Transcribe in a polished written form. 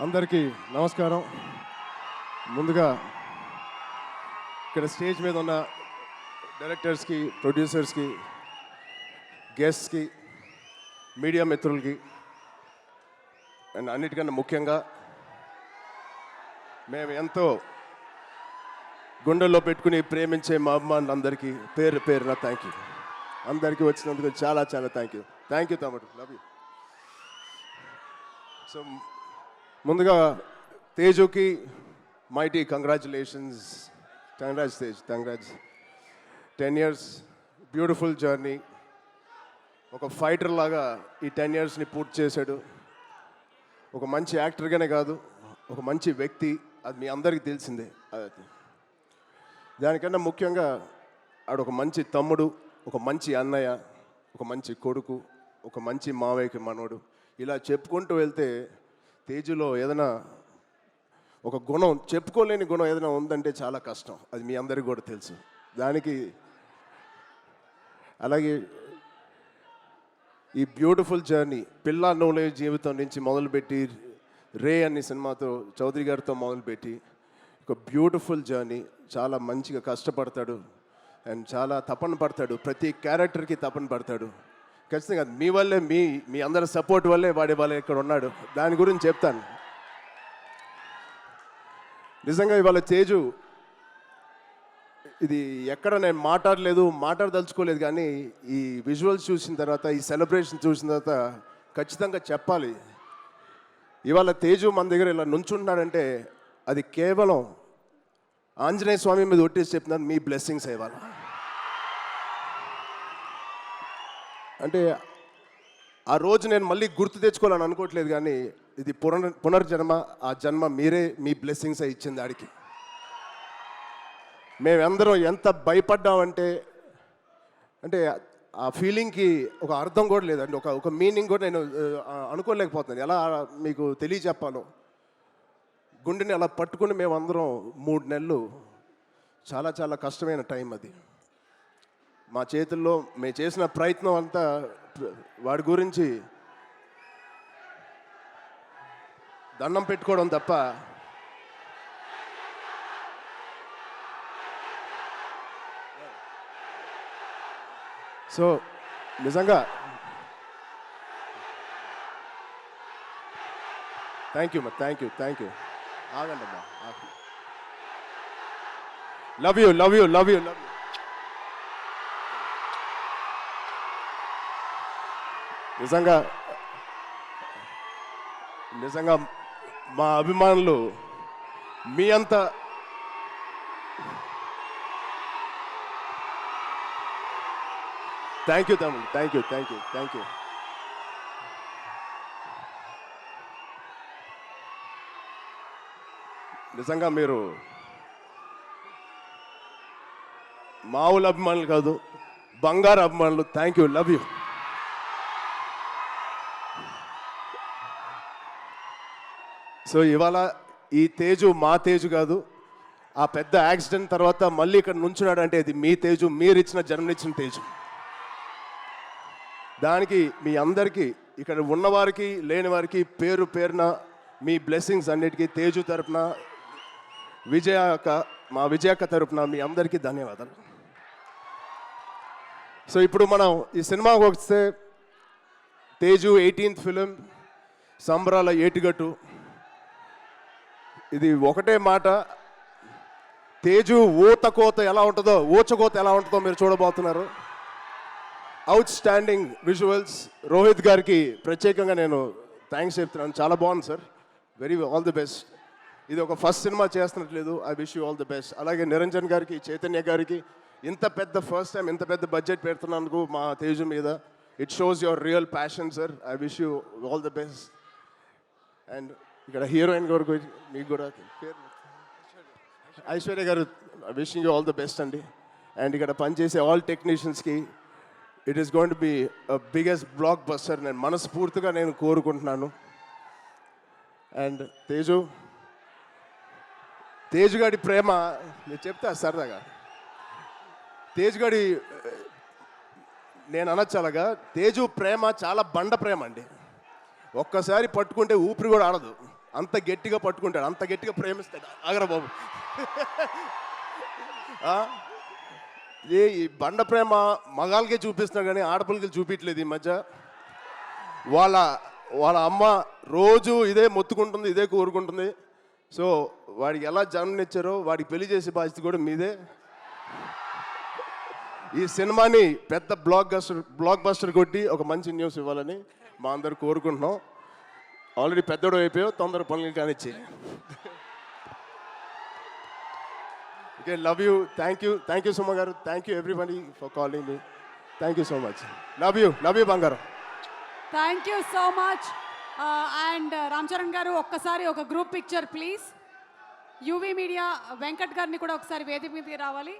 అందరికీ నమస్కారం. ముందుగా ఇక్కడ స్టేజ్ మీద ఉన్న డైరెక్టర్స్కి, ప్రొడ్యూసర్స్కి, గెస్ట్స్కి, మీడియా మిత్రులకి అండ్ అన్నిటికన్నా ముఖ్యంగా మేము ఎంతో గుండెల్లో పెట్టుకుని ప్రేమించే మా అభిమానులందరికీ పేరు పేరున థ్యాంక్ యూ. అందరికీ వచ్చినందుకు చాలా చాలా థ్యాంక్ యూ తమ్ముడు, లవ్ యూ. సో ముందుగా తేజుకి mighty congratulations. Tej, congrats. 10 years beautiful journey. ఒక ఫైటర్ లాగా ఈ 10 yearsని పూర్తి చేశాడు. ఒక మంచి యాక్టర్గానే కాదు, ఒక మంచి వ్యక్తి, అది మీ అందరికీ తెలిసిందే. దానికన్నా ముఖ్యంగా ఆడు ఒక మంచి తమ్ముడు, ఒక మంచి అన్నయ్య, ఒక మంచి కొడుకు, ఒక మంచి మావయ్యకి మనోడు. ఇలా చెప్పుకుంటూ వెళ్తే తేజులో ఏదైనా ఒక గుణం, చెప్పుకోలేని గుణం ఏదైనా ఉందంటే చాలా కష్టం. అది మీ అందరికీ కూడా తెలుసు. దానికి అలాగే ఈ బ్యూటిఫుల్ జర్నీ పిల్ల నోలే జీవితం నుంచి మొదలుపెట్టి రే అనే సినిమాతో చౌదరి గారితో మొదలుపెట్టి ఒక బ్యూటిఫుల్ జర్నీ. చాలా మంచిగా కష్టపడతాడు అండ్ చాలా తపన పడతాడు. ప్రతి క్యారెక్టర్కి తపన పడతాడు. ఖచ్చితంగా మీ వల్లే, మీ అందరి సపోర్ట్ వల్లే వాళ్ళ ఇక్కడ ఉన్నాడు. దాని గురించి చెప్తాను. నిజంగా ఇవాళ తేజు ఇది ఎక్కడ నేను మాట్లాడదలుచుకోలేదు, కానీ ఈ విజువల్స్ చూసిన తర్వాత, ఈ సెలబ్రేషన్ చూసిన తర్వాత ఖచ్చితంగా చెప్పాలి. ఇవాళ తేజు మన దగ్గర ఇలా నుంచుంటున్నాడంటే అది కేవలం ఆంజనేయ స్వామి మీద ఒట్టేసి చెప్తున్నాను, మీ బ్లెస్సింగ్స్ ఇవాళ. అంటే ఆ రోజు నేను మళ్ళీ గుర్తు తెచ్చుకోవాలని అనుకోవట్లేదు, కానీ ఇది పునర్జన్మ. ఆ జన్మ మీరే, మీ బ్లెస్సింగ్స్ ఇచ్చింది ఆడికి. మేమందరం ఎంత భయపడ్డామంటే, అంటే ఆ ఫీలింగ్కి ఒక అర్థం కూడా లేదండి, ఒక మీనింగ్ కూడా నేను అనుకోలేకపోతున్నాను. ఎలా మీకు తెలియచెప్పాలో. గుండెని అలా పట్టుకుని మేమందరం 3 నెలలు, చాలా చాలా కష్టమైన టైం అది. మా చేతుల్లో మేము చేసిన ప్రయత్నం అంతా వాడి గురించి దండం పెట్టుకోవడం తప్ప సో నిజంగా థ్యాంక్ యూ. ఆగండి అమ్మా. Love you. నిజంగా మా అభిమానులు మీ అంతా థ్యాంక్ యూ తమ్ముడు, థ్యాంక్ యూ. నిజంగా మీరు మామూలు అభిమానులు కాదు, బంగారు అభిమానులు. Thank you, love you. So ఇవాళ ఈ తేజు మా తేజు కాదు. ఆ పెద్ద యాక్సిడెంట్ తర్వాత మళ్ళీ ఇక్కడ నుంచున్నాడు అంటే ఇది మీ తేజు, మీరు ఇచ్చిన జన్మనిచ్చిన తేజు. దానికి మీ అందరికీ, ఇక్కడ ఉన్నవారికి లేని వారికి పేరు పేరున మీ బ్లెస్సింగ్స్ అన్నిటికీ తేజు తరపున, మా విజయక్క తరపున మీ అందరికీ ధన్యవాదాలు. సో ఇప్పుడు మనం ఈ సినిమాకి వస్తే, తేజు 18th ఫిలిం, సంబరాల ఏటిగట్టు. ఇది ఒకటే మాట, తేజు ఊచకోత ఎలా ఉంటుందో మీరు చూడబోతున్నారు. Out standing visuals. రోహిత్ గారికి ప్రత్యేకంగా నేను థ్యాంక్స్ చెప్తున్నాను. చాలా బాగుంది సార్, ఆల్ ది బెస్ట్. ఇది ఒక ఫస్ట్ సినిమా చేస్తున్నట్లేదు. I wish you all the best. అలాగే నిరంజన్ గారికి, చైతన్య గారికి ఫస్ట్ టైం ఇంత పెద్ద బడ్జెట్ పెడుతున్నందుకు మా తేజు మీద, it shows your real passion sir. I wish you all the best. And ఇక్కడ హీరోయిన్ గారు మీకు కూడా ఐశ్వర్య గారు, wishing you all the best అండి. అండ్ ఇక్కడ పనిచేసే ఆల్ టెక్నీషియన్స్కి, it is going to be biggest blockbuster నేను మనస్ఫూర్తిగా కోరుకుంటున్నాను. అండ్ తేజు గారి ప్రేమ నేను చెప్తా సరదాగా. తేజు గారి నేను అనొచ్చు అలాగా, తేజు ప్రేమ చాలా బండ ప్రేమ అండి. ఒక్కసారి పట్టుకుంటే ఊపిరి కూడా ఆడదు, అంత గట్టిగా పట్టుకుంటాడు, అంత గట్టిగా ప్రేమిస్తాడు. ఆగరా బాబు. ఆ? ఈ బండ ప్రేమ మగాళ్ళకే చూపిస్తున్నాడు కానీ ఆడపిల్లకి చూపించలేదు ఈ మధ్య. వాళ్ళ అమ్మ రోజు ఇదే మొత్తుకుంటుంది, ఇదే కోరుకుంటుంది. సో వాడికి ఎలా జన్మనిచ్చారో వాడికి పెళ్లి చేసే బాధ్యత కూడా మీదే. ఈ సినిమాని పెద్ద బ్లాక్ బస్టర్ కొట్టి ఒక మంచి న్యూస్ ఇవ్వాలని మా అందరు కోరుకుంటున్నాం. ఆల్రెడీ పెద్దోడు అయిపోయావు, తొందర పనులు కానిచ్చి. Okay, love you. Thank you Suma గారు. Thank you everybody for calling me. Thank you so much. Love you బంగారం. Thank you so much. And Ram Charan గారు ఒక్కసారి ఒక group picture please. UV media Venkat గారిని కూడా ఒకసారి వేదిక మీదకి రావాలి.